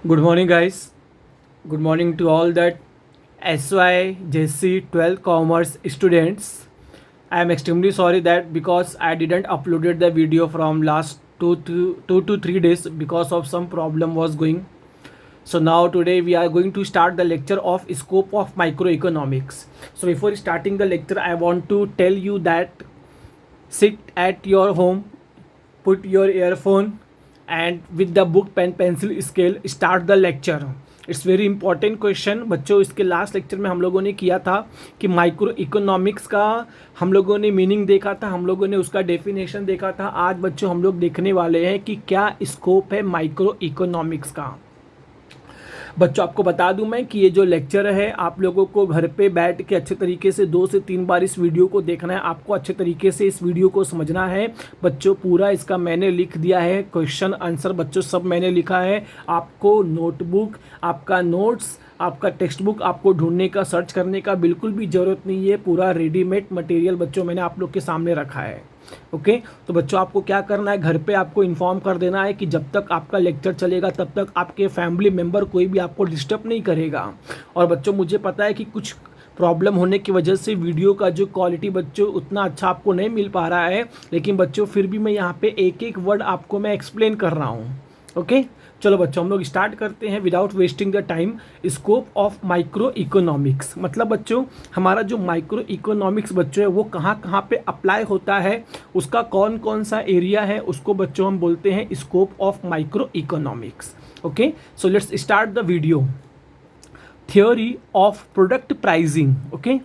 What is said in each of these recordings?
Good morning, guys. Good morning to all that SY, JC, 12th Commerce students. I am extremely sorry that because I didn't uploaded the video from last 2 to 3 days because of some problem was going. So now today we are going to start the lecture of scope of microeconomics. So before starting the lecture, I want to tell you that sit at your home, put your earphone and with the book pen pencil scale start the lecture. It's very important question बच्चों. इसके last lecture में हम लोगों ने किया था कि micro economics का हम लोगों ने मीनिंग देखा था, हम लोगों ने उसका डेफिनेशन देखा था. आज बच्चों हम लोग देखने वाले हैं कि क्या स्कोप है माइक्रो इकोनॉमिक्स का. बच्चों आपको बता दूं मैं कि ये जो लेक्चर है आप लोगों को घर पे बैठ के अच्छे तरीके से 2 से 3 बार इस वीडियो को देखना है. आपको अच्छे तरीके से इस वीडियो को समझना है बच्चों. पूरा इसका मैंने लिख दिया है, क्वेश्चन आंसर बच्चों सब मैंने लिखा है. आपको नोटबुक, आपका नोट्स, आपका टेक्स्ट बुक आपको ढूंढने का, सर्च करने का बिल्कुल भी ज़रूरत नहीं है. पूरा रेडीमेड मटेरियल बच्चों मैंने आप लोग के सामने रखा है. ओके तो बच्चों आपको क्या करना है, घर पे आपको इन्फॉर्म कर देना है कि जब तक आपका लेक्चर चलेगा तब तक आपके फैमिली मेम्बर कोई भी आपको डिस्टर्ब नहीं करेगा. और बच्चों मुझे पता है कि कुछ प्रॉब्लम होने की वजह से वीडियो का जो क्वालिटी बच्चों उतना अच्छा आपको नहीं मिल पा रहा है, लेकिन बच्चों फिर भी मैं यहाँ पे एक एक वर्ड आपको मैं एक्सप्लेन कर रहा हूँ. ओके चलो बच्चों हम लोग स्टार्ट करते हैं without wasting the time. Scope of micro economics मतलब बच्चों हमारा जो माइक्रो इकोनॉमिक्स बच्चों है वो कहाँ कहाँ पे अप्लाई होता है, उसका कौन कौन सा एरिया है, उसको बच्चों हम बोलते हैं scope of micro economics. Okay so let's start the video. Theory of product pricing. Okay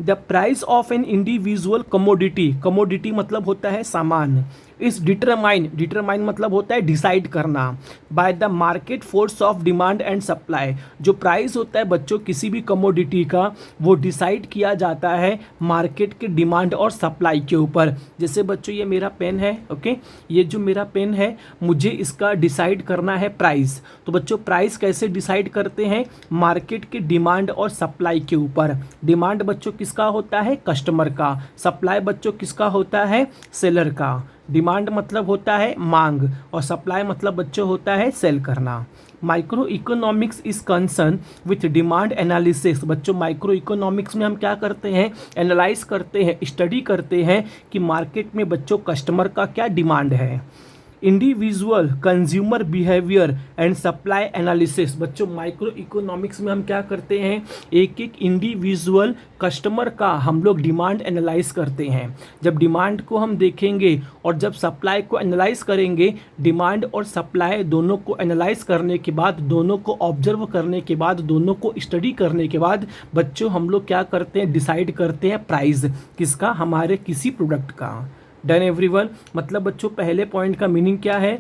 the price of an individual commodity, commodity मतलब होता है सामान, इस डिटरमाइन मतलब होता है डिसाइड करना, by the market force of demand and supply. जो प्राइस होता है बच्चों किसी भी कमोडिटी का वो डिसाइड किया जाता है मार्केट के डिमांड और सप्लाई के ऊपर. जैसे बच्चों ये मेरा पेन है. ओके ये जो मेरा पेन है मुझे इसका डिसाइड करना है प्राइस. तो बच्चों प्राइस कैसे डिसाइड करते हैं, मार्केट के डिमांड और सप्लाई के ऊपर. डिमांड बच्चों किसका होता है, कस्टमर का. सप्लाई बच्चों किसका होता है, सेलर का. डिमांड मतलब होता है मांग और सप्लाई मतलब बच्चों होता है सेल करना. Micro economics is concern with demand analysis. बच्चों माइक्रो इकोनॉमिक्स में हम क्या करते हैं, एनालाइज करते हैं, स्टडी करते हैं कि मार्केट में बच्चों कस्टमर का क्या डिमांड है. Individual consumer behaviour and supply analysis. बच्चों माइक्रो इकोनॉमिक्स में हम क्या करते हैं, एक एक इंडिविजुअल कस्टमर का हम लोग डिमांड एनालाइज करते हैं. जब डिमांड को हम देखेंगे और जब सप्लाई को एनालाइज करेंगे, डिमांड और सप्लाई दोनों को एनालाइज करने के बाद, दोनों को ऑब्जर्व करने के बाद, दोनों को स्टडी करने के बाद बच्चों हम लोग क्या करते हैं, डिसाइड करते हैं प्राइस किसका, हमारे किसी प्रोडक्ट का. Done everyone. मतलब बच्चों पहले पॉइंट का मीनिंग क्या है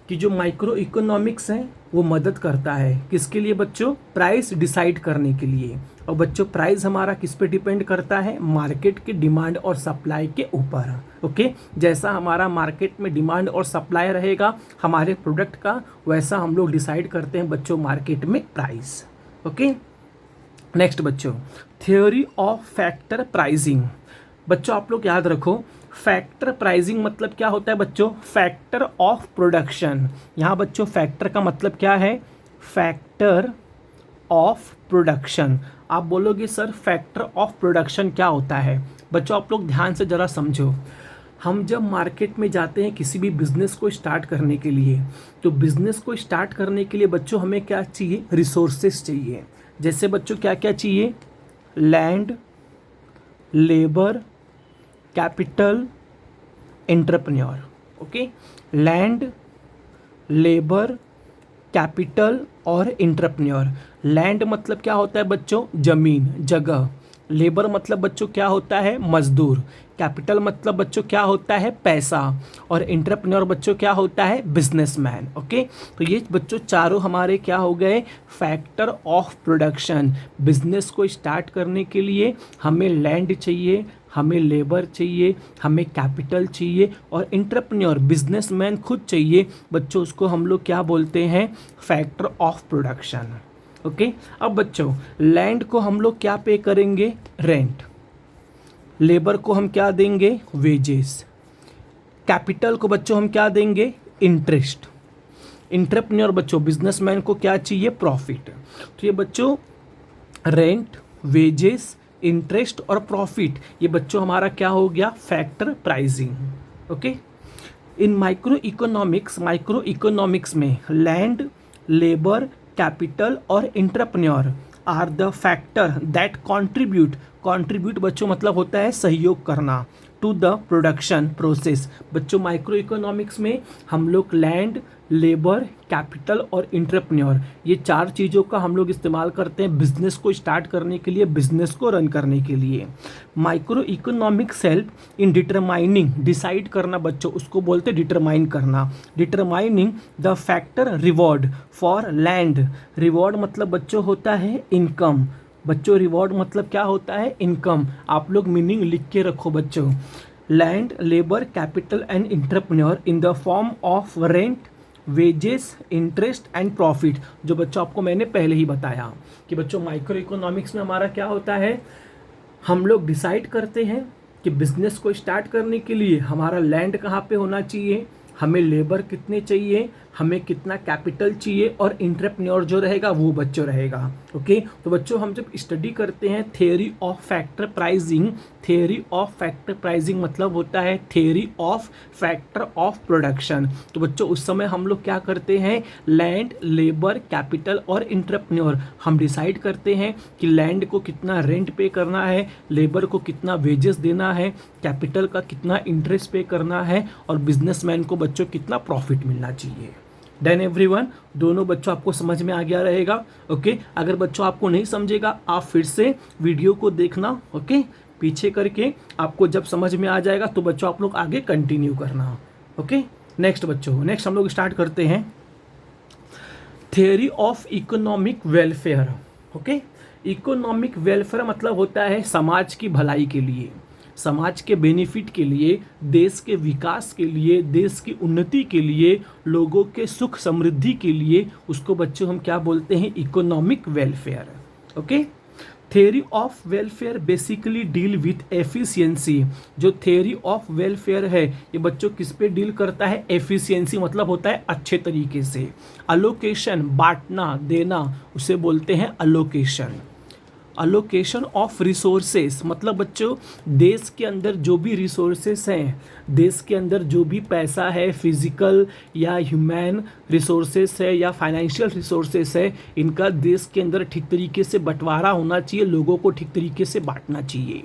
कि जो माइक्रो इकोनॉमिक्स है वो मदद करता है किसके लिए बच्चों, प्राइस डिसाइड करने के लिए. और बच्चों प्राइस हमारा किस पे डिपेंड करता है, मार्केट के डिमांड और सप्लाई के ऊपर. ओके जैसा हमारा मार्केट में डिमांड और सप्लाई रहेगा हमारे प्रोडक्ट का, वैसा हम लोग डिसाइड करते हैं बच्चों मार्केट में प्राइस. ओके नेक्स्ट बच्चों थ्योरी ऑफ फैक्टर प्राइसिंग. बच्चों आप लोग याद रखो फैक्टर प्राइसिंग मतलब क्या होता है बच्चों, फैक्टर ऑफ प्रोडक्शन. यहाँ बच्चों फैक्टर का मतलब क्या है, फैक्टर ऑफ प्रोडक्शन. आप बोलोगे सर फैक्टर ऑफ प्रोडक्शन क्या होता है. बच्चों आप लोग ध्यान से ज़रा समझो. हम जब मार्केट में जाते हैं किसी भी बिजनेस को स्टार्ट करने के लिए, तो बिजनेस को स्टार्ट करने के लिए बच्चों हमें क्या चाहिए, रिसोर्सेस चाहिए. जैसे बच्चों क्या क्या चाहिए, land, labour, capital, entrepreneur. Okay land, labour, capital और एंटरप्रेन्योर. लैंड मतलब क्या होता है बच्चों, जमीन, जगह. लेबर मतलब बच्चों क्या होता है, मजदूर. कैपिटल मतलब बच्चों क्या होता है, पैसा. और एंटरप्रेन्योर बच्चों क्या होता है, बिजनेसमैन. ओके तो ये बच्चों चारों हमारे क्या हो गए, फैक्टर ऑफ प्रोडक्शन. बिजनेस को स्टार्ट करने के लिए हमें लैंड चाहिए, हमें लेबर चाहिए, हमें कैपिटल चाहिए और एंटरप्रेन्योर बिजनेसमैन खुद चाहिए. बच्चों उसको हम लोग क्या बोलते हैं, फैक्टर ऑफ प्रोडक्शन. ओके अब बच्चों लैंड को हम लोग क्या पे करेंगे, रेंट. लेबर को हम क्या देंगे, वेजेस. कैपिटल को बच्चों हम क्या देंगे, इंटरेस्ट. इंटरप्रेन्योर बच्चों, बिजनेसमैन को क्या चाहिए? प्रॉफिट। तो ये बच्चों रेंट, वेजेस, इंटरेस्ट और प्रॉफिट, ये बच्चों हमारा क्या हो गया? Factor pricing. Okay. In micro economics में लैंड, लेबर, कैपिटल और entrepreneur are the factor that contribute बच्चों मतलब होता है सहयोग करना, टू द प्रोडक्शन प्रोसेस। बच्चों माइक्रो इकोनॉमिक्स में हम लोग लैंड, लेबर, कैपिटल और इंटरप्रेन्योर, ये 4 चीज़ों का हम लोग इस्तेमाल करते हैं बिजनेस को स्टार्ट करने के लिए, बिजनेस को रन करने के लिए। Micro economics help in determining, decide करना बच्चों, उसको बोलते हैं डिटरमाइन करना। Determining the factor reward for land, reward मतलब बच्चों होता है इनकम। बच्चों रिवॉर्ड मतलब क्या होता है? इनकम। आप लोग मीनिंग लिख के रखो बच्चों। Land, labour, capital and entrepreneur in the form of rent, wages, interest and profit, जो बच्चों आपको मैंने पहले ही बताया कि बच्चों माइक्रो इकोनॉमिक्स में हमारा क्या होता है, हम लोग डिसाइड करते हैं कि बिजनेस को स्टार्ट करने के लिए हमारा लैंड कहाँ पे होना चाहिए, हमें लेबर कितने चाहिए, हमें कितना कैपिटल चाहिए और इंटरप्रेन्योर जो रहेगा वो बच्चों रहेगा। ओके। तो बच्चों हम जब स्टडी करते हैं theory of factor pricing, theory of factor pricing मतलब होता है theory of factor of production. तो बच्चों उस समय हम लोग क्या करते हैं, लैंड, लेबर, कैपिटल और इंटरप्रेन्योर हम डिसाइड करते हैं कि लैंड को कितना रेंट पे करना है, लेबर को कितना वेजेस देना है, कैपिटल का कितना इंटरेस्ट पे करना है और बिजनेसमैन को बच्चों कितना प्रॉफिट मिलना चाहिए। देन एवरीवन, दोनों बच्चों आपको समझ में आ गया रहेगा। ओके। अगर बच्चों आपको नहीं समझेगा आप फिर से वीडियो को देखना, ओके, पीछे करके आपको जब समझ में आ जाएगा तो बच्चों आप लोग आगे कंटिन्यू करना। ओके। नेक्स्ट बच्चों, नेक्स्ट हम लोग स्टार्ट करते हैं theory of economic welfare. Okay. Economic welfare मतलब होता है समाज की भलाई के लिए, समाज के बेनिफिट के लिए, देश के विकास के लिए, देश की उन्नति के लिए, लोगों के सुख समृद्धि के लिए, उसको बच्चों हम क्या बोलते हैं? Economic welfare. Okay. Theory of welfare basically deal with efficiency. जो थ्योरी ऑफ वेलफेयर है ये बच्चों किस पे डील करता है? एफिशिएंसी मतलब होता है अच्छे तरीके से। अलोकेशन, बांटना, देना, उसे बोलते हैं अलोकेशन। अलोकेशन ऑफ रिसोर्सेस मतलब बच्चों देश के अंदर जो भी रिसोर्सेस हैं, देश के अंदर जो भी पैसा है, फिजिकल या ह्यूमन रिसोर्सेस है या फाइनेंशियल रिसोर्सेस है, इनका देश के अंदर ठीक तरीके से बंटवारा होना चाहिए, लोगों को ठीक तरीके से बांटना चाहिए।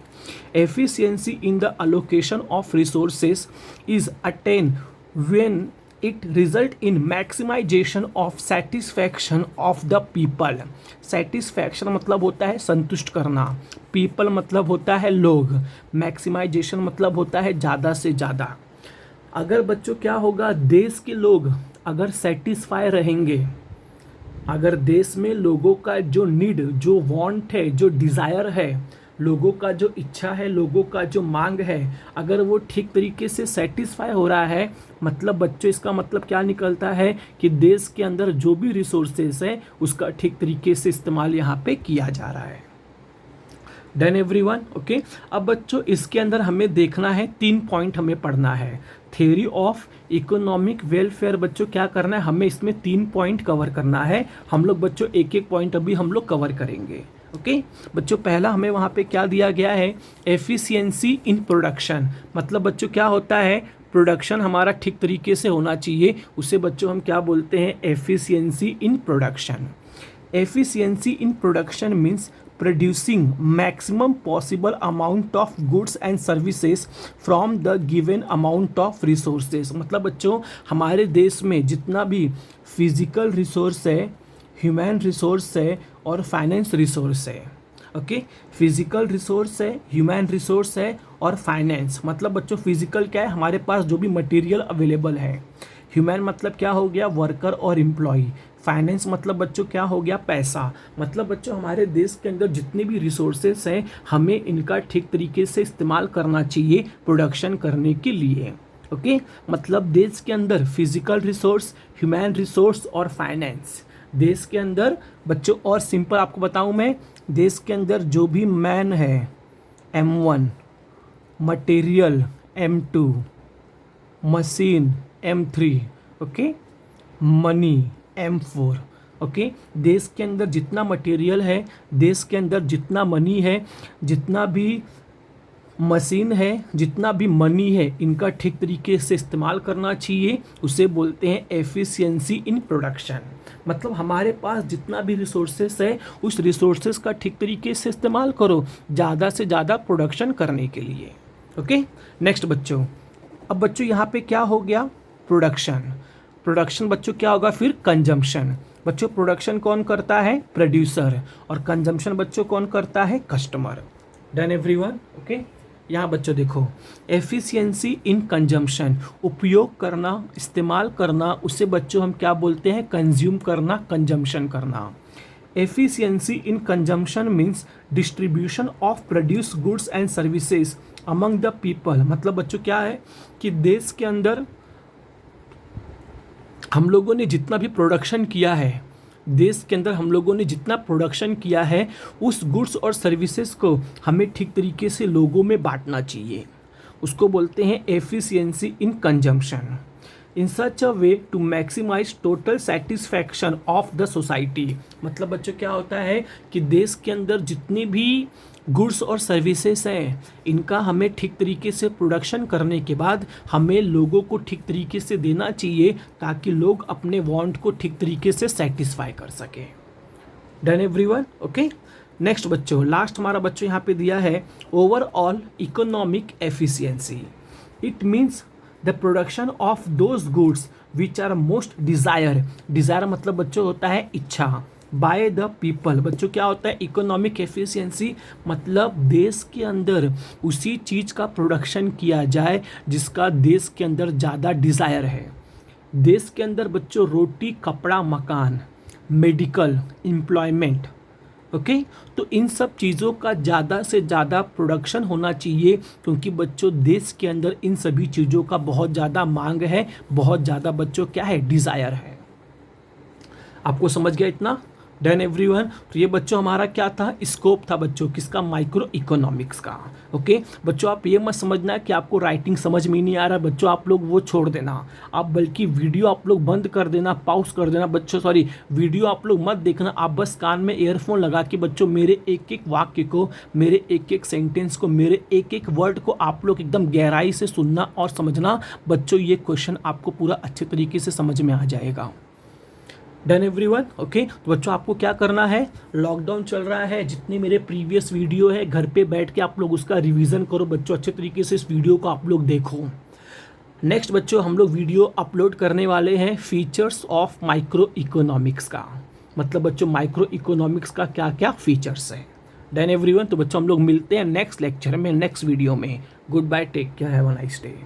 Efficiency in the allocation of resources is attain when it result in maximization of satisfaction of the people। satisfaction मतलब होता है संतुष्ट करना, people मतलब होता है लोग, maximization मतलब होता है ज़्यादा से ज़्यादा। अगर बच्चों क्या होगा, देश के लोग अगर सेटिस्फाई रहेंगे, अगर देश में लोगों का जो नीड, जो वांट है, जो डिज़ायर है, लोगों का जो इच्छा है, लोगों का जो मांग है, अगर वो ठीक तरीके से सेटिस्फाई हो रहा है, मतलब बच्चों इसका मतलब क्या निकलता है कि देश के अंदर जो भी रिसोर्सेस है उसका ठीक तरीके से इस्तेमाल यहाँ पे किया जा रहा है। Done everyone. ओके। अब बच्चों इसके अंदर हमें देखना है 3 पॉइंट हमें पढ़ना है। थ्योरी ऑफ इकोनॉमिक वेलफेयर बच्चों क्या करना है, हमें इसमें 3 पॉइंट कवर करना है। हम लोग बच्चों एक एक पॉइंट अभी हम लोग कवर करेंगे। ओके। बच्चों पहला हमें वहाँ पे क्या दिया गया है, एफिशिएंसी इन प्रोडक्शन। मतलब बच्चों क्या होता है, प्रोडक्शन हमारा ठीक तरीके से होना चाहिए, उसे बच्चों हम क्या बोलते हैं, efficiency in production. Efficiency in production means producing maximum possible amount of goods and services from the given amount of resources। मतलब बच्चों हमारे देश में जितना भी फिजिकल रिसोर्स है, ह्यूमन रिसोर्स है और फाइनेंस रिसोर्स है। ओके। फिजिकल रिसोर्स है, ह्यूमन रिसोर्स है और फाइनेंस। मतलब बच्चों फिजिकल क्या है, हमारे पास जो भी मटेरियल अवेलेबल है। ह्यूमन मतलब क्या हो गया, वर्कर और एम्प्लॉय। फाइनेंस मतलब बच्चों क्या हो गया, पैसा। मतलब बच्चों हमारे देश के अंदर जितने भी रिसोर्सेस हैं हमें इनका ठीक तरीके से इस्तेमाल करना चाहिए प्रोडक्शन करने के लिए। ओके। मतलब देश के अंदर फिजिकल रिसोर्स, ह्यूमन रिसोर्स और फाइनेंस, देश के अंदर बच्चों, और सिंपल आपको बताऊं मैं, देश के अंदर जो भी मैन है M1, material M2, machine M3, okay, money, M4। Okay, देश के अंदर जितना मटेरियल है, देश के अंदर जितना मनी है, जितना भी मशीन है, जितना भी मनी है, इनका ठीक तरीके से इस्तेमाल करना चाहिए। उसे बोलते हैं एफिशिएंसी इन प्रोडक्शन। मतलब हमारे पास जितना भी रिसोर्सेस है, उस रिसोर्सेस का ठीक तरीके से इस्तेमाल करो ज़्यादा से ज़्यादा प्रोडक्शन करने के लिए। ओके, नेक्स्ट बच्चों, अब बच्चों यहाँ पे क्या हो गया, प्रोडक्शन। प्रोडक्शन बच्चों क्या होगा फिर, कंजम्पशन। बच्चों प्रोडक्शन कौन करता है, प्रोड्यूसर, और कंजम्पशन बच्चों कौन करता है, कस्टमर। Done everyone. ओके, यहाँ बच्चों देखो, एफिशिएंसी इन कंजम्पशन, उपयोग करना, इस्तेमाल करना, उसे बच्चों हम क्या बोलते हैं, कंज्यूम करना, कंजम्पशन करना। Efficiency in consumption means distribution of produce goods and services among the people. मतलब बच्चों क्या है कि देश के अंदर हम लोगों ने जितना भी प्रोडक्शन किया है, देश के अंदर हम लोगों ने जितना प्रोडक्शन किया है, उस गुड्स और सर्विसेज को हमें ठीक तरीके से लोगों में बांटना चाहिए। उसको बोलते हैं efficiency in consumption in such a way to maximise total satisfaction of the society. मतलब बच्चों क्या होता है कि देश के अंदर जितनी भी गुड्स और सर्विसेज हैं, इनका हमें ठीक तरीके से प्रोडक्शन करने के बाद हमें लोगों को ठीक तरीके से देना चाहिए, ताकि लोग अपने वांट को ठीक तरीके से सेटिस्फाई कर सकें। Done everyone. ओके, नेक्स्ट बच्चों, लास्ट हमारा बच्चों यहाँ पे दिया है overall economic efficiency. It means the production of those goods which are most desire. Desire मतलब बच्चों होता है इच्छा, बाय द पीपल। बच्चों क्या होता है, इकोनॉमिक एफिशिएंसी मतलब देश के अंदर उसी चीज़ का प्रोडक्शन किया जाए जिसका देश के अंदर ज़्यादा डिज़ायर है। देश के अंदर बच्चों रोटी, कपड़ा, मकान, मेडिकल, एम्प्लॉयमेंट, ओके, तो इन सब चीज़ों का ज़्यादा से ज़्यादा प्रोडक्शन होना चाहिए, क्योंकि बच्चों देश के अंदर इन सभी चीज़ों का बहुत ज़्यादा मांग है, बहुत ज़्यादा बच्चों क्या है, डिज़ायर है। आपको समझ गया इतना? Done everyone. तो ये बच्चों हमारा क्या था, स्कोप था बच्चों किसका, माइक्रो इकोनॉमिक्स का। ओके बच्चों, आप ये मत समझना कि आपको राइटिंग समझ में नहीं आ रहा बच्चों, आप लोग वो छोड़ देना, आप बल्कि वीडियो आप लोग बंद कर देना, पॉज कर देना बच्चों, सॉरी वीडियो आप लोग मत देखना, आप बस कान में ईयरफोन लगा के बच्चों मेरे एक एक वाक्य को, मेरे एक एक सेंटेंस को, मेरे एक एक वर्ड को आप लोग एकदम गहराई से सुनना और समझना बच्चों। ये क्वेश्चन आपको पूरा अच्छे तरीके से समझ में आ जाएगा। Done everyone. ओके, तो बच्चों आपको क्या करना है, लॉकडाउन चल रहा है, जितने मेरे प्रीवियस वीडियो है घर पे बैठ के आप लोग उसका रिवीजन करो बच्चों, अच्छे तरीके से इस वीडियो को आप लोग देखो। नेक्स्ट बच्चों हम लोग वीडियो अपलोड करने वाले हैं फीचर्स ऑफ माइक्रो इकोनॉमिक्स का। मतलब बच्चों माइक्रो इकोनॉमिक्स का क्या क्या फीचर्स है। Done everyone. तो बच्चों हम लोग मिलते हैं नेक्स्ट लेक्चर में, नेक्स्ट वीडियो में। Good bye, take care, have a nice day.